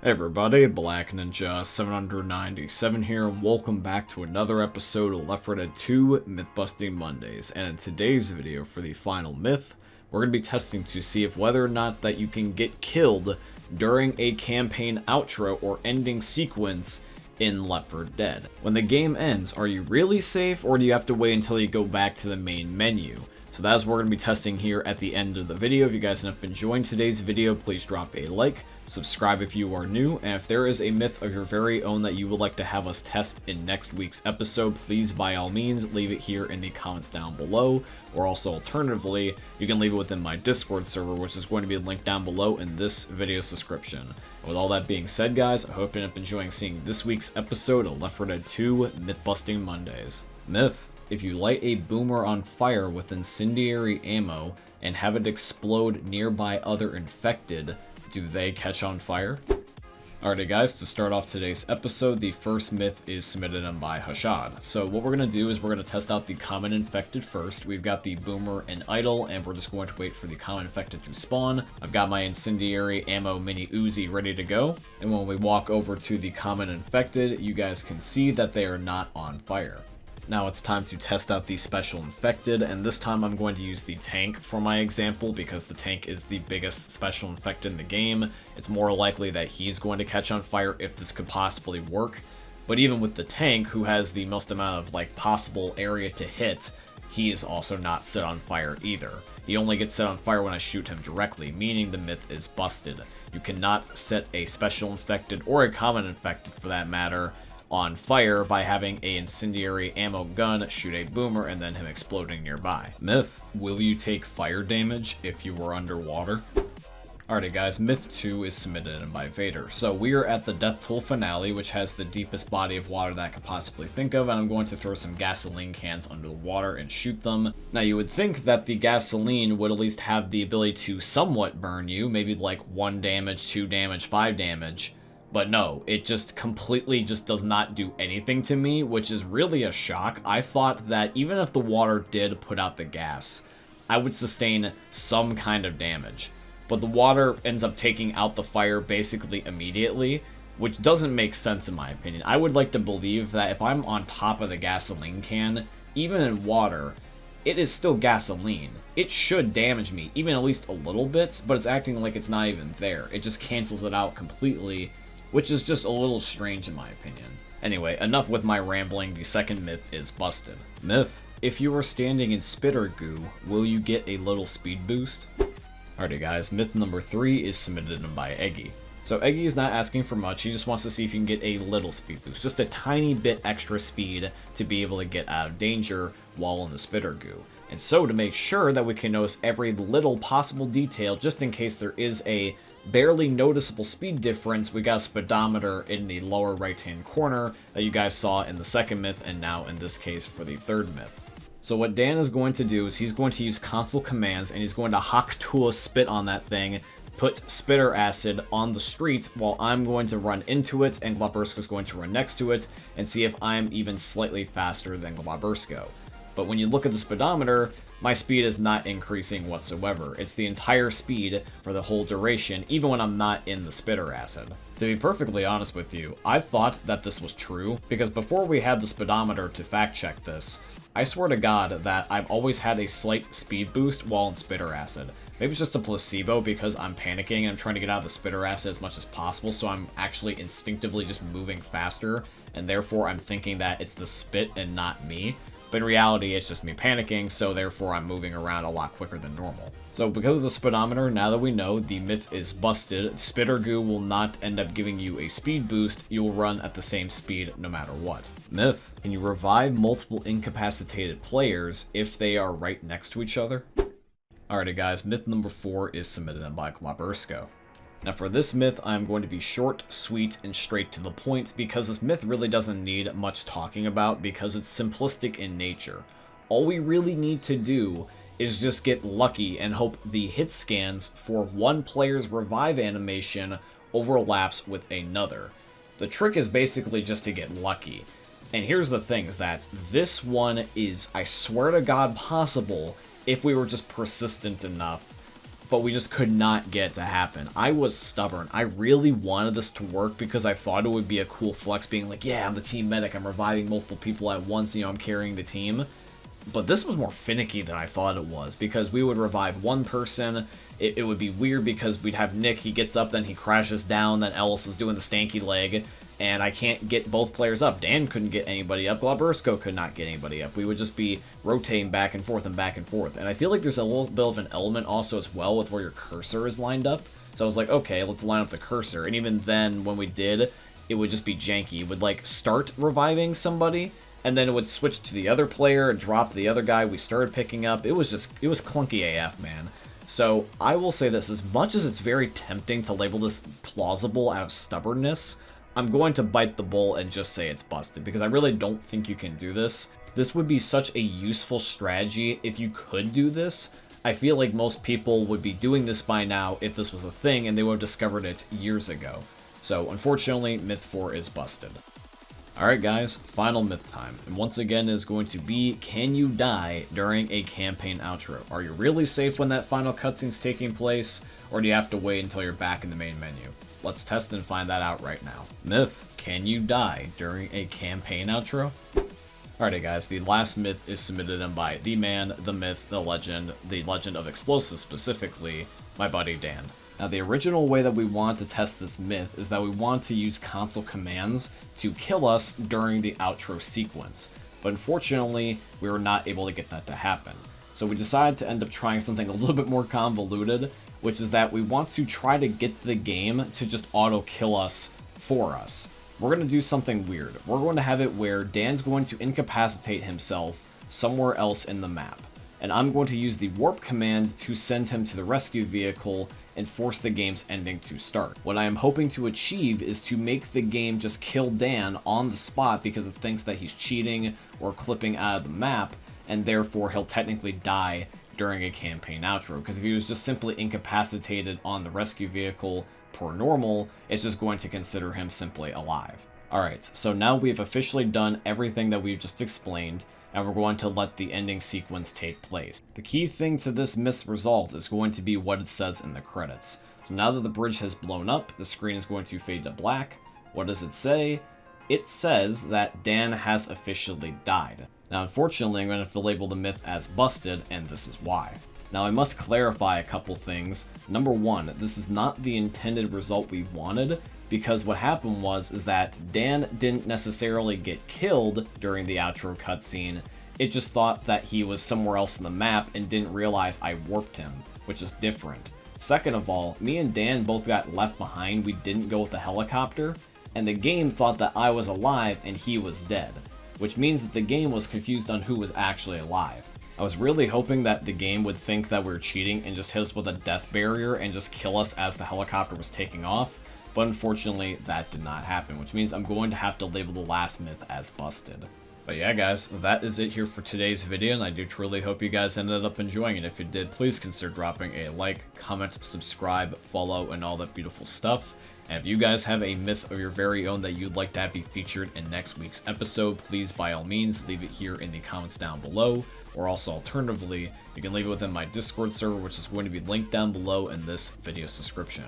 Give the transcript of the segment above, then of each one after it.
Hey everybody, Black Ninja 797 here, and welcome back to another episode of Left 4 Dead 2 Myth-Busting Mondays. And in today's video, for the final myth, we're going to be testing to see if whether or not that you can get killed during a campaign outro or ending sequence in Left 4 Dead. When the game ends, are you really safe, or do you have to wait until you go back to the main menu? So that's what we're going to be testing here at the end of the video. If you guys have been enjoying today's video, please drop a like, subscribe if you are new, and if there is a myth of your very own that you would like to have us test in next week's episode, please by all means leave it here in the comments down below, or also alternatively, you can leave it within my Discord server, which is going to be linked down below in this video's description. And with all that being said, guys, I hope you end up enjoying seeing this week's episode of Left 4 Dead 2 Myth-Busting Mondays. Myth: if you light a boomer on fire with incendiary ammo and have it explode nearby other infected, do they catch on fire? Alrighty guys, to start off today's episode, the first myth is submitted in by Hashad. So what we're going to do is we're going to test out the common infected first. We've got the boomer and idle, and we're just going to wait for the common infected to spawn. I've got my incendiary ammo mini Uzi ready to go. And when we walk over to the common infected, you guys can see that they are not on fire. Now it's time to test out the special infected, and this time I'm going to use the tank for my example because the tank is the biggest special infected in the game. It's more likely that he's going to catch on fire if this could possibly work. But even with the tank, who has the most amount of possible area to hit, he is also not set on fire either. He only gets set on fire when I shoot him directly, meaning the myth is busted. You cannot set a special infected, or a common infected for that matter, on fire by having a incendiary ammo gun shoot a boomer and then him exploding nearby. Myth: will you take fire damage if you were underwater? Alrighty guys, myth 2 is submitted in by Vader. So we are at the Death Toll finale, which has the deepest body of water that I could possibly think of, and I'm going to throw some gasoline cans under the water and shoot them. Now you would think that the gasoline would at least have the ability to somewhat burn you, maybe like 1 damage, 2 damage, 5 damage. But no, it just completely does not do anything to me, which is really a shock. I thought that even if the water did put out the gas, I would sustain some kind of damage. But the water ends up taking out the fire basically immediately, which doesn't make sense in my opinion. I would like to believe that if I'm on top of the gasoline can, even in water, it is still gasoline. It should damage me, even at least a little bit, but it's acting like it's not even there. It just cancels it out completely, which is just a little strange in my opinion. Anyway, enough with my rambling, the second myth is busted. Myth: if you are standing in spitter goo, will you get a little speed boost? Alrighty guys, myth number 3 is submitted in by Eggy. So Eggy is not asking for much, he just wants to see if you can get a little speed boost, just a tiny bit extra speed to be able to get out of danger while in the spitter goo. And so to make sure that we can notice every little possible detail, just in case there is a barely noticeable speed difference, we got a speedometer in the lower right hand corner that you guys saw in the second myth, and now in this case for the third myth. So what Dan is going to do is he's going to use console commands, and he's going to Haktua spit on that thing, put spitter acid on the street, while I'm going to run into it and Glabersko is going to run next to it and see if I'm even slightly faster than Glabersko. But when you look at the speedometer, my speed is not increasing whatsoever. It's the entire speed for the whole duration, even when I'm not in the spitter acid. To be perfectly honest with you, I thought that this was true, because before we had the speedometer to fact check this, I swear to God that I've always had a slight speed boost while in spitter acid. Maybe it's just a placebo because I'm panicking and I'm trying to get out of the spitter acid as much as possible, so I'm actually instinctively just moving faster, and therefore I'm thinking that it's the spit and not me. But in reality, it's just me panicking, so therefore I'm moving around a lot quicker than normal. So because of the speedometer, now that we know the myth is busted, spitter goo will not end up giving you a speed boost, you will run at the same speed no matter what. Myth: can you revive multiple incapacitated players if they are right next to each other? Alrighty guys, myth number 4 is submitted in by Glabersko. Now for this myth, I'm going to be short, sweet, and straight to the point because this myth really doesn't need much talking about because it's simplistic in nature. All we really need to do is just get lucky and hope the hit scans for one player's revive animation overlaps with another. The trick is basically just to get lucky. And here's the thing, is that this one is, I swear to God, possible if we were just persistent enough but we just could not get it to happen. I was stubborn. I really wanted this to work because I thought it would be a cool flex being like, yeah, I'm the team medic, I'm reviving multiple people at once, I'm carrying the team. But this was more finicky than I thought it was, because we would revive one person. It would be weird because we'd have Nick, he gets up, then he crashes down, then Ellis is doing the stanky leg, and I can't get both players up. Dan couldn't get anybody up, Glabersko could not get anybody up. We would just be rotating back and forth and back and forth. And I feel like there's a little bit of an element also as well with where your cursor is lined up. So I was like, okay, let's line up the cursor. And even then, when we did, it would just be janky. It would like start reviving somebody, and then it would switch to the other player and drop the other guy we started picking up. It was clunky AF, man. So I will say this, as much as it's very tempting to label this plausible out of stubbornness, I'm going to bite the bull and just say it's busted, because I really don't think you can do this. This would be such a useful strategy if you could do this. I feel like most people would be doing this by now if this was a thing, and they would have discovered it years ago. So unfortunately, Myth 4 is busted. Alright guys, final myth time, and once again is going to be, can you die during a campaign outro? Are you really safe when that final cutscene's taking place, or do you have to wait until you're back in the main menu? Let's test and find that out right now. Myth, can you die during a campaign outro? Alrighty guys, the last myth is submitted in by the man, the myth, the legend of explosives specifically, my buddy Dan. Now, the original way that we want to test this myth is that we want to use console commands to kill us during the outro sequence. But unfortunately, we were not able to get that to happen. So we decided to end up trying something a little bit more convoluted, which is that we want to try to get the game to just auto-kill us for us. We're going to do something weird. We're going to have it where Dan's going to incapacitate himself somewhere else in the map. And I'm going to use the warp command to send him to the rescue vehicle and force the game's ending to start. What I am hoping to achieve is to make the game just kill Dan on the spot because it thinks that he's cheating or clipping out of the map, and therefore he'll technically die during a campaign outro. Because if he was just simply incapacitated on the rescue vehicle per normal, it's just going to consider him simply alive. Alright, so now we've officially done everything that we've just explained, and we're going to let the ending sequence take place. The key thing to this myth resolved is going to be what it says in the credits. So now that the bridge has blown up, the screen is going to fade to black. What does it say? It says that Dan has officially died. Now unfortunately, I'm going to have to label the myth as busted, and this is why. Now I must clarify a couple things. Number one, this is not the intended result we wanted, because what happened was that Dan didn't necessarily get killed during the outro cutscene. It just thought that he was somewhere else in the map and didn't realize I warped him, which is different. Second of all, me and Dan both got left behind. We didn't go with the helicopter, and the game thought that I was alive and he was dead, which means that the game was confused on who was actually alive. I was really hoping that the game would think that we were cheating and just hit us with a death barrier and just kill us as the helicopter was taking off. But unfortunately, that did not happen, which means I'm going to have to label the last myth as busted. But yeah, guys, that is it here for today's video, and I do truly hope you guys ended up enjoying it. If you did, please consider dropping a like, comment, subscribe, follow, and all that beautiful stuff. And if you guys have a myth of your very own that you'd like to have be featured in next week's episode, please by all means leave it here in the comments down below. Or also alternatively, you can leave it within my Discord server, which is going to be linked down below in this video's description.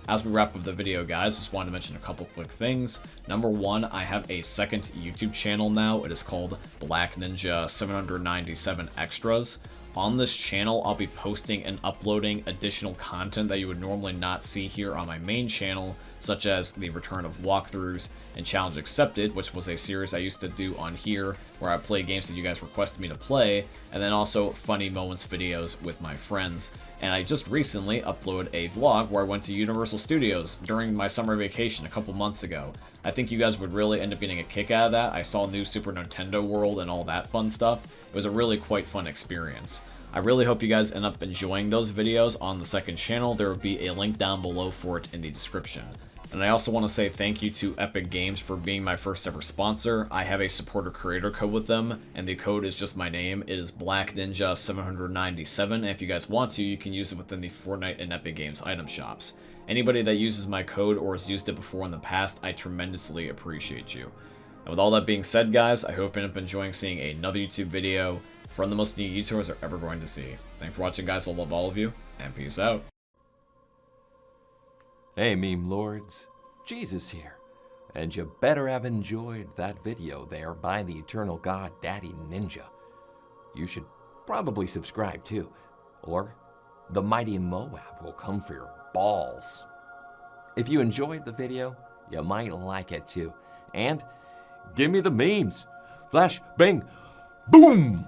As we wrap up the video, guys, just wanted to mention a couple quick things. Number one, I have a second YouTube channel now. It is called Black Ninja 797 Extras. On this channel, I'll be posting and uploading additional content that you would normally not see here on my main channel, such as the return of walkthroughs and Challenge Accepted, which was a series I used to do on here where I play games that you guys requested me to play, and then also funny moments videos with my friends. And I just recently uploaded a vlog where I went to Universal Studios during my summer vacation a couple months ago. I think you guys would really end up getting a kick out of that. I saw new Super Nintendo World and all that fun stuff. It was a really quite fun experience. I really hope you guys end up enjoying those videos on the second channel. There will be a link down below for it in the description. And I also want to say thank you to Epic Games for being my first ever sponsor. I have a supporter creator code with them, and the code is just my name. It is Black Ninja 797, and if you guys want to, you can use it within the Fortnite and Epic Games item shops. Anybody that uses my code or has used it before in the past, I tremendously appreciate you. And with all that being said, guys, I hope you end up enjoying seeing another YouTube video from the most new YouTubers are ever going to see. Thanks for watching, guys. I love all of you. and peace out. Hey meme lords, Jesus here, and you better have enjoyed that video there by the eternal god Daddy Ninja. You should probably subscribe too, or the mighty Moab will come for your balls. If you enjoyed the video, you might like it too, and give me the memes. Flash, bang, boom!